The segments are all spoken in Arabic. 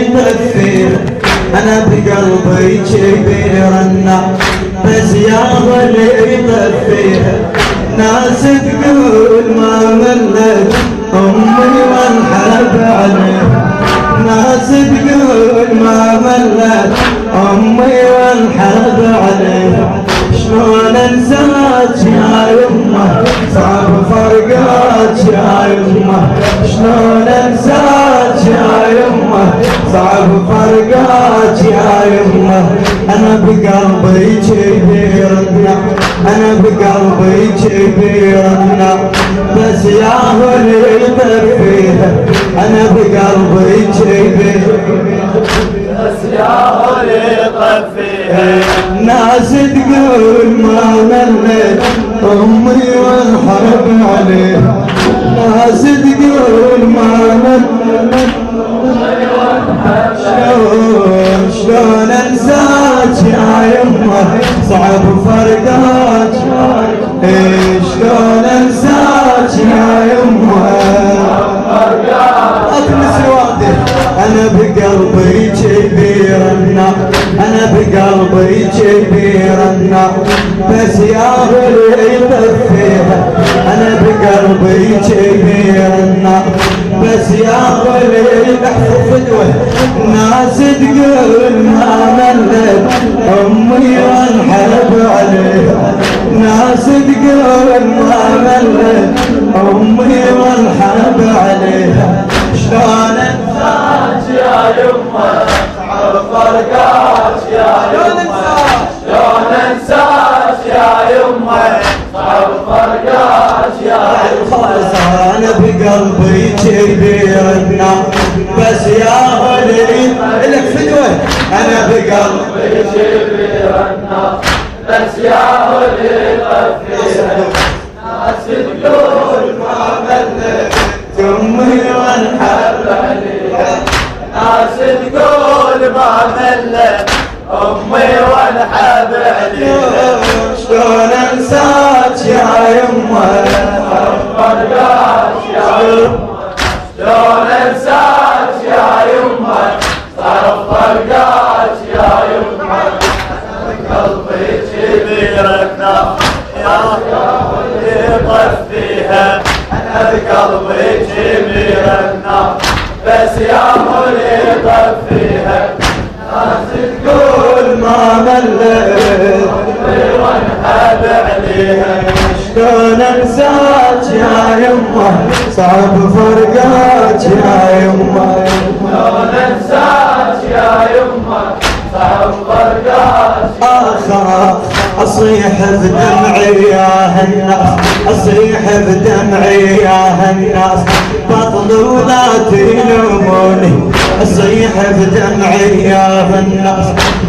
يطفيها انا بقلبي كبير النار بس يا اللي يطفيها ناس تقول ما ملت امي وانحب عليها ناس تقول ما ملت امي وانحب عليها شلون انساك يا يمه صعب فرقاك يا يمه شلون انساك يا يمه صعب فرقاك يا يمه انا بقلبي كبير النار انا بقلبي كبير النار بس يا هو اللي يطفيها انا بقلبي كبير بس يا هو اللي يطفيها ناس تقول ما ملت امي وانحرب عليها ناس تقول ما ملت شلون انساك يا يمه صعب فرقاك شلون انساك يا يمه اكنس وادي انا بقلبي كبير النار انا بقلبي كبير النار بس يا اللي يطفيها انا بقلبي كبير النار بس يا اللي يحفظ فدوه ناس تقول ما ملت امي وانحب عليها ناس تقول ما ملت امي وانحب عليها شلون انساك يا يمه صعب فرقاك يا يمه شلون انساك يا يمه صعب فرقاك يا يمه انا بقلبي كبير النار بس يا ولي لك فدوه انا بقلبي كبير النار بس يا ولي طفيها ناس تقول ما ملت امي وانحب عليها ناس تقول ما ملت امي وانحب عليها شلون انساك يا يمه فرقاك يا يمه شلون انساك يا يمه صار فرقاك يا يمه قلبي كبير النار يا اللي طفيها انا بقلبي كبير النار بس يا اللي طفيها ناس تقول ما ملت وانحب عليها شلون انساك يا يمه صعب فرقاك يا يمه شلون انساك يا يمه صعب فرقاك اخاف اصيح بدمعي يا هالناس اصيح بدمعي يا هالناس بطل ولا تلوموني اصيح بدمعي يا هالناس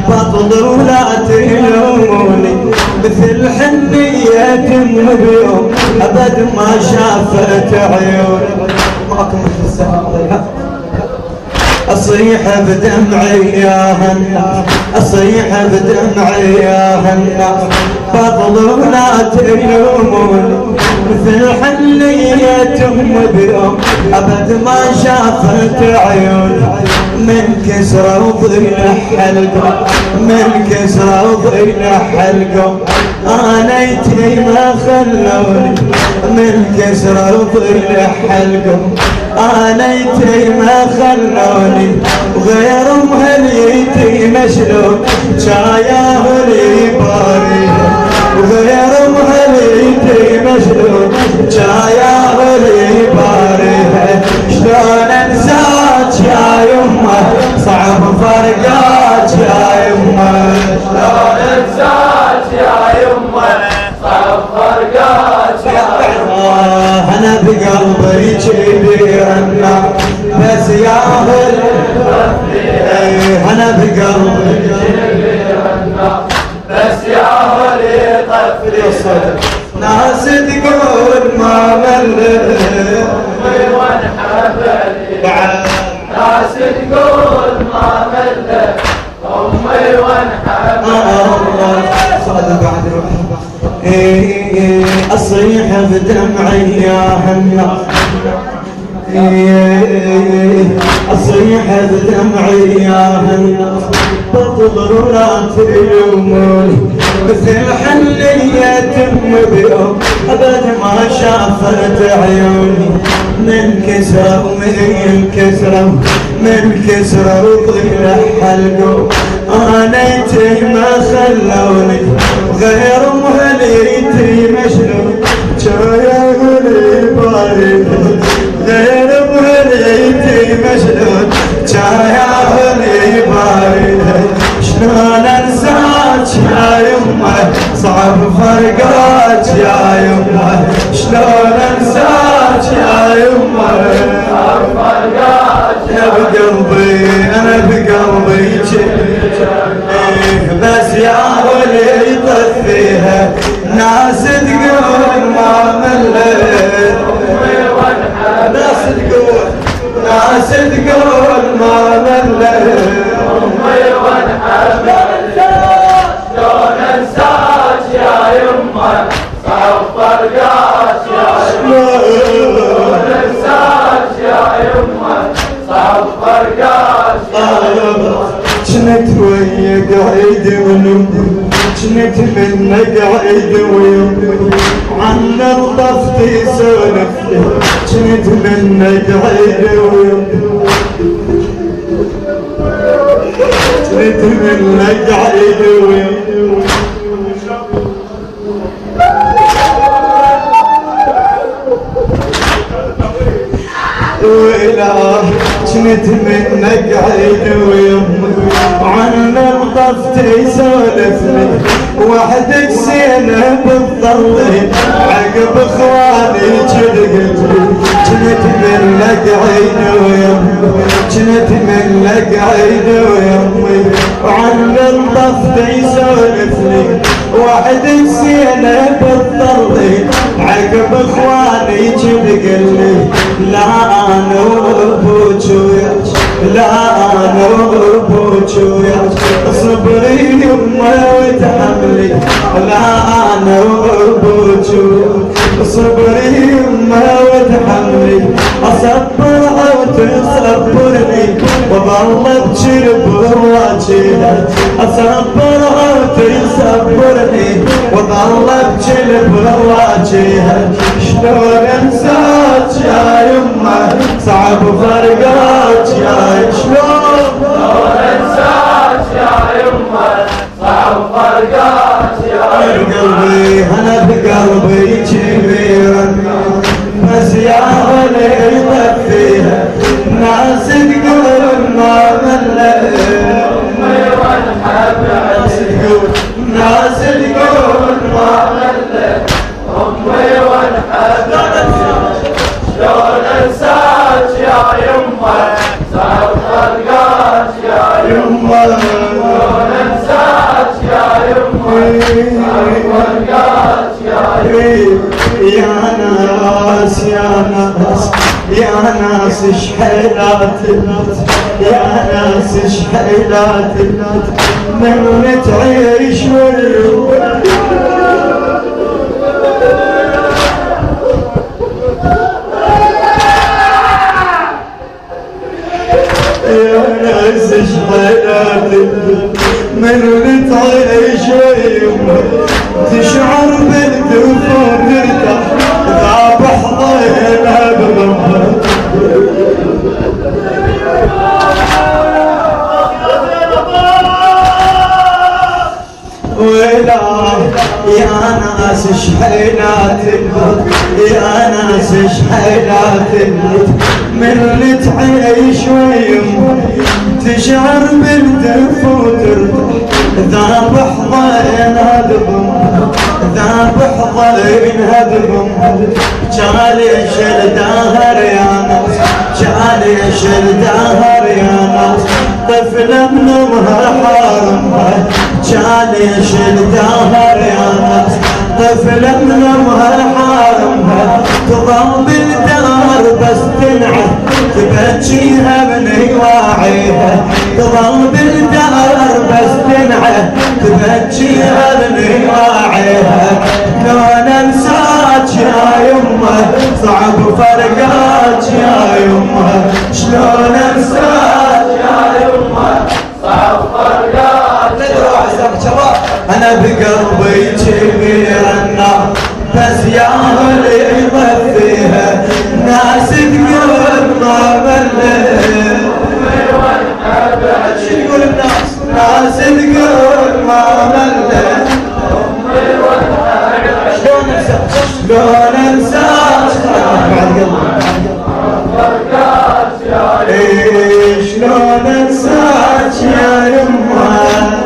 بطل ولا تلوموني مثل حنية بيوم ابد ما شافت عيوني معكم مثل السلام اصيح بدمعي يا هالناس اصيح بدمعي يا هالناس بطل ولا تلوموني مثل حنية بيوم ابد ما شافت عيوني من كسرة وضيع حلقهم من كسرة وضيع حلقهم انا يتيمة خلوني من كسرة وضيع حلقهم انا يتيمة خلوني وغيرهم هاليتيمة شلون شاياه لي باريها وغيرهم هاليتيمة شلون شاياه لي باريها شلون انساك يا يمه صعب فرقاك يا يمه شلون انساك يا يمه صعب فرقاك يا يمه انا بقلبي كبير النار بس يا انا بقلبي كبير النار بس يا ولي طفلي ناس تقول ما ملت امي وانحب عليها ناس تقول ما ملت امي وانحب عليها صادق بعد اصيح بدمعي يا هالناس اصيح بدمعي يا الناس بطل ولا تلوموني مثل حلية بيوم أبد ما شافت عيوني من كسرة ومن كسرة من كسرة وطلع حلقه آنيتي ما خلوني غير مهليتي مشلون جايا هلي بارد غير مهليتي مشلون جايا هلي بارد شلون انساك يا يمه صعب فرقاك يا يمه شلون انساك يا يمه صعب فرقاك يا بقلبي انا بقلبي بس يا ولي يطفيها ناس تقول ما ملت ناس تقول ناس تقول ما ملت امي وانحبت شلون انساك يا يمه صعب فرقاك يا يمه شلون انساك يا يمه صعب فرقاك يا يمه جنت ويا قاعد ونمي جنت منك قاعد ويمي عن الطفتي سولف جنت منك قاعد ويمي جنت منك قاعد ويمي ولا جنت منك قاعد ويمي عن الطفتي سولفني وحدك زينة بالضلي عقب اخواني جدقتني جنت منك عيد ويمي جنت منك عيد ويمي وعن الطفتي سولفني وحدك زينة بالضلي عقب اخواني جدقلي لا انا وابوك وياك لا انا وابوك وياك صبري يمه وتحملي لا انا وابوك وياك صبري يمه وتحملي اصبر او تصبرني وظل ابجر بواجهك اصبر او تصبرني وظل ابجر بواجهك شلون انساك يا يمه صعب فرقاك يا شلون انساك يا يمه صعب فرقاك يا قلبي انا بقلبي كبير بس يا ولي يطفيها ناس تقول ما ملت امي وانحبت ناس تقول ما ملت امي وانحبت شلون انساك يا يمه صعب فرقاك يا يمه شلون انساك يا يمه صعب فرقاك يا يمه يا ناس يا ناس يا ناس شحيلات يا ناس شحيلات من تعيش يا ناس شحيلات من تعيش تشعر بالدفون ترتاح ذابح ضينا بضمها ولا يا ناس شحيلات يا ناس شحيلات من تعيش ويم تشعر بالدفو ترتاح ذابح ضينا بضمها ذابح ضينا بضمها جاليش الدهر يا ناس جاليش الدهر يا ناس طفل من امها حارمها جاليش الدهر يا ناس طفل من امها حارمها تظل بالدار بس تنعى تبكيها من واعيها تظل بالدار بس تنعى تبكيها من واعيها لون انساك يا يمه صعب فرقاك يا يمه شلون انساك شلون انساك يا يمه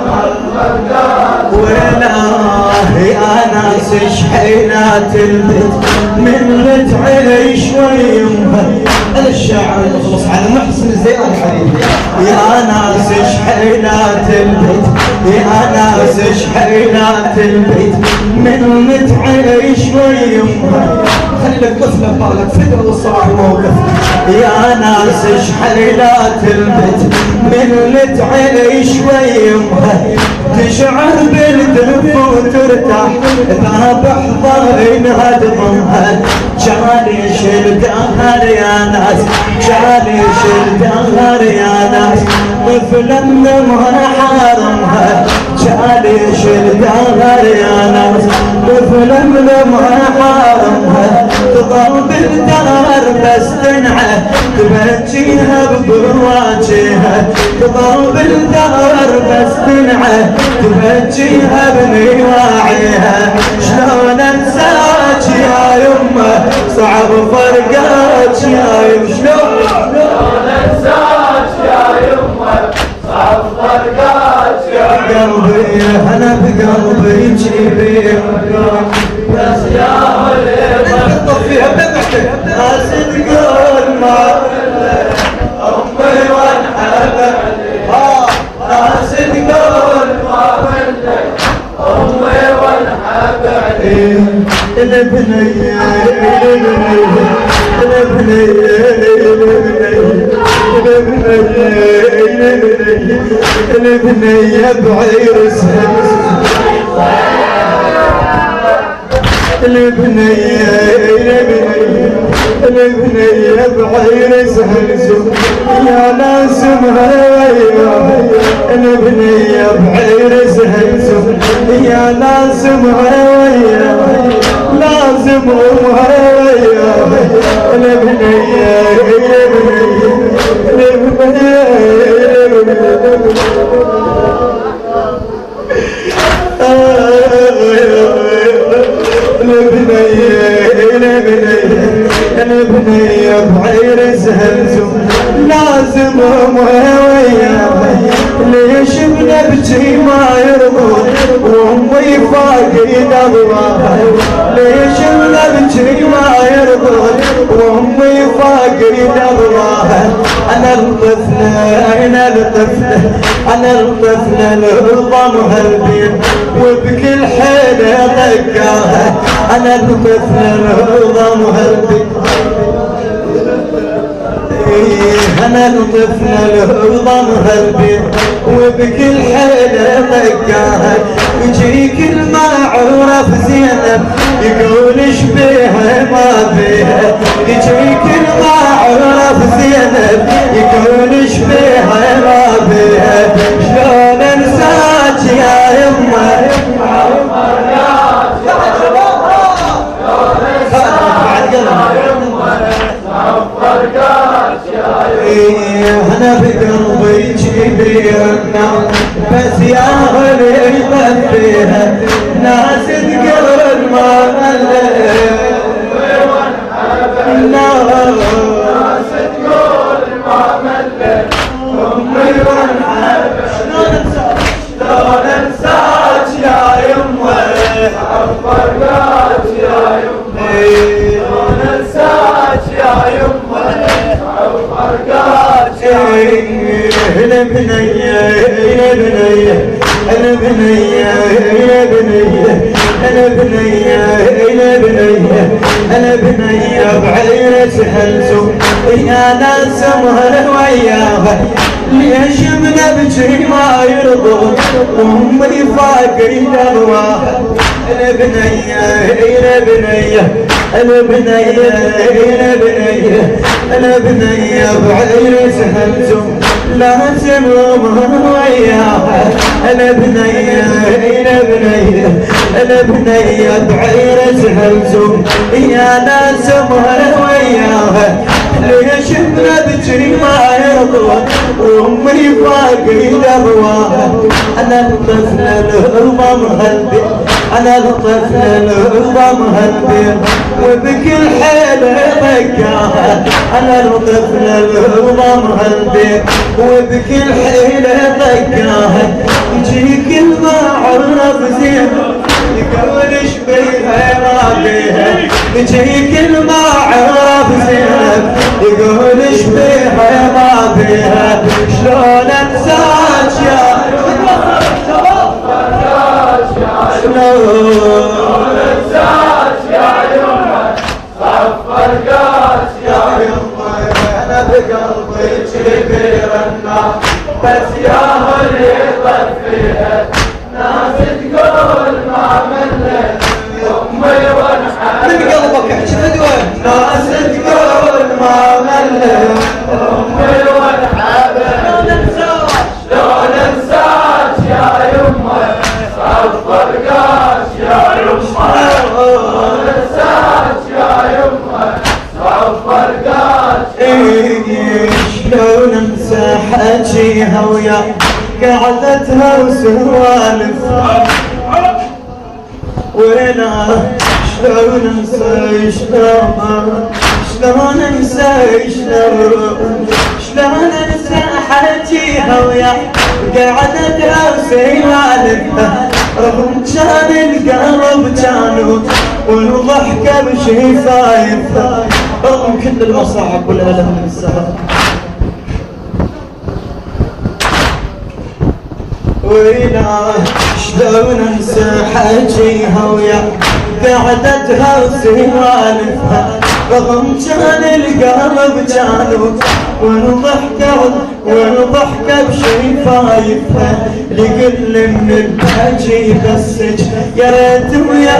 والله يا ناس شحينات البيت من تعيش ويمها الشاعر يخلص على محسن الزيان حبيبي يا ناس شحينات البيت يا ناس شحينات البيت من تعيش ويمها خلي الطفلة ببالك فكرة والصراحة موقف يا ناس شحينات البيت من تعيش ويمها تشعر بالدف وترتاح باب حضنها دمها جالي شلدها يا ناس جالي شلدها يا ناس طفل منها حارمها جالي شلدها يا ناس طفل منها حارمها تضل بالدار بس تنعى تبجيها ببواجهها تضل بالدار بس تنعى تبجيها بنواعيها شلون انساك يا يمه صعب فرقاك يا يمه شلون انساك يا يمه صعب فرقاك يا قلبي انا بقلبي جيبي بس يا ولد طفيها بنعتك ناس تقول ما امي وانحب ناس تقول ما منك امي وانحب عليك البنيه البنيه بعيرسها البنيه بعيرسها يا ناس مهيا البنيه بعيرسها يا ناس مهيا لازم مهيا البنيه البنيه بعيرسها لازم ويا ليش بنبكي ما يرضون وامي فاقد الله ليش بنبكي ما يرضون وامي فاقد الله انا الطفله انا الطفله انا الطفله لضمها البين وبكل حيله طقاها انا الطفله لضمها البين انا الطفله لضمها البين وبكل حيله طقاها يجيك المعرف زينب يقول ايش بيها ما بيها يجيك المعرف زينب يقول ايش بيها ما بيها شلون انساك يا يمه انا بقلبي جبري النار بس يا غلي طفيها ناس تقول ما مليت النار ناس تقول ما مليت امي وانحب شلون انساك يا يمه فرقات يا يمه شلون انساك يا يمه البنيه البنيه البنيه البنيه البنيه البنيه البنيه بعيرسها الزوم يا ناس مهر وياها ليش بنبكي ما يرضون امي فاقد ارواحها البنيه البنيه البنيه البنيه البنيه بعيرسها الزوم لازم مهر وياها البنيه البنيه البنيه بعيرسها الزوم يا ناس مهر وياها ليش بنبكي ما يرضون وامي فاقد ارواحها انا الطفله لضمها البيت أنا الطفل العظم هالبيت وبكل حيلة ضيقاها. أنا الطفل العظم هالبيت وبكل حيلة ضيقاها. يجيك المعرف زين يقول شبيها ما بيها. يجيك المعرف زين يقول شبيها ما بيها. شلون انساك يا شلون انساك يا يمه غفر قاس يا يمه. انا بقلبي كبير النار بس يا اللي طفيها. ناس تقول ما ملت امي وانحب من قلبك احشد وين. ناس تقول ما ملت امي وانحب. شلون انساك يا يمه غفر قاس يا يمه. شلون انساك يا يمه غفر قاس. شلون انسى حكيها ويا قعدتها وسوالفها وينا. شلون انسى شلون انسى شلون انسى حكيها ويا قعدتها وسوالفها. رغم كان القلب جانو والضحكة بشفايفها. رغم كل المصاعب والألم من السهر وينا. شلون انسى حكيها ويا قعدتها وسوالفها. رغم كان القلب جانو والضحكة بشفايفها. لكل من البهجي بسج يا ريت ويا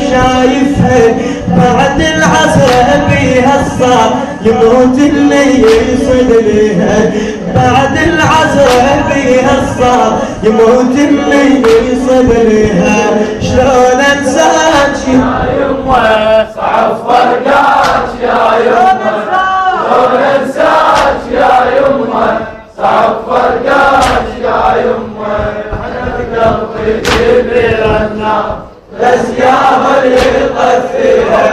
شايفها. بعد العصر بيها الصار يموت اللي يصد ليها. بعد العصر بيها الصار يموت اللي يصد ليها. شلون انساك يا يمه صعفر قاس يا يمه. شلون انساك يا يمه صعفر قاس يا يمه. انا بقلبي كبير النار بس يا اللي طفيها.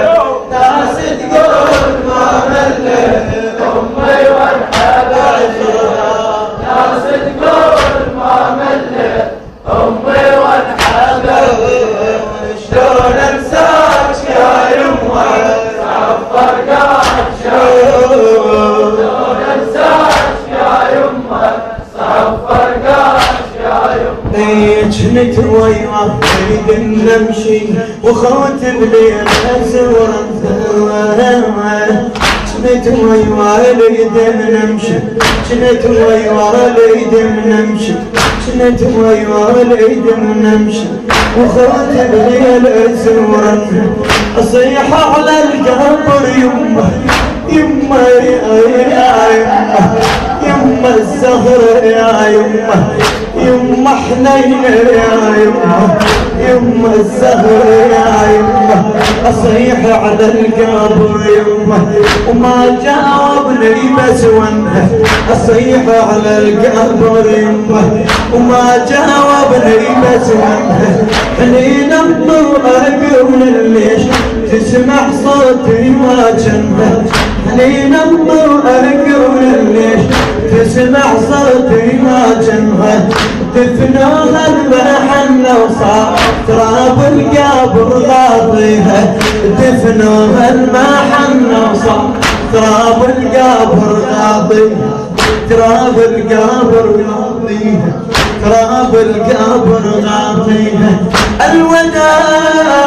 ناس تقول ما ملت امي وانحب عجيها. ناس تقول ما ملت امي وانحب عجيها. شلون انساك يا يمه صعفر قاس يا يمه. شلون انساك يا يمه صعفر قاس يا يمه. جنت وياه اريد نمشي وخوت بليل ازورها. جنت وياه اريد نمشي جنت وياه اريد نمشي جنت وياه اريد نمشي وخوت بليل ازورها. اصيح على القبر يمه يمه يا يمه يمه الزهر يا يمه يمه حنينه يا يمه يمه الزهر يا يمه. اصيح على القبر يمه وما جاوبني بس ونه. اصيح على القبر يمه وما جاوبني بس ونه. حنين انظر اقول ليش تسمع صوتي ما جنبه. حنين انظر اقول ليش تسمع صوتي ما جنبه. دفنوها المحنة وصار تراب القبر غاطيها. دفنوها المحنة وصار تراب القبر غاطيها. تراب القبر غاطيها. تراب القبر غاطيها. الوداع